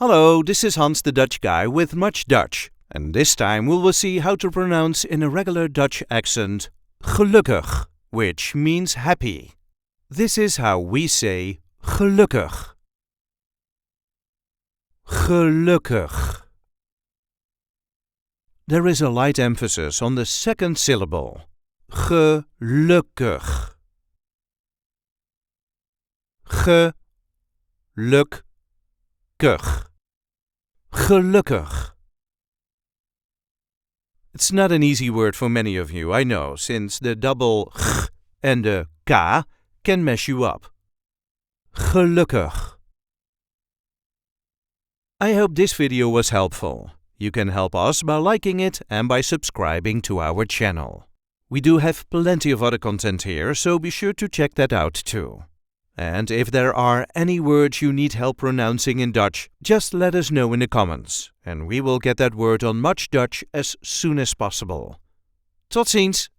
Hallo, this is Hans the Dutch guy with MuchDutch, and this time we will see how to pronounce in a regular Dutch accent gelukkig, which means happy. This is how we say gelukkig. Gelukkig. There is a light emphasis on the second syllable. Gelukkig. Gelukkig. Gelukkig. It's not an easy word for many of you, I know, since the double g and the k can mess you up. Gelukkig. I hope this video was helpful. You can help us by liking it and by subscribing to our channel. We do have plenty of other content here, so be sure to check that out too. And if there are any words you need help pronouncing in Dutch, just let us know in the comments, and we will get that word on MuchDutch as soon as possible. Tot ziens!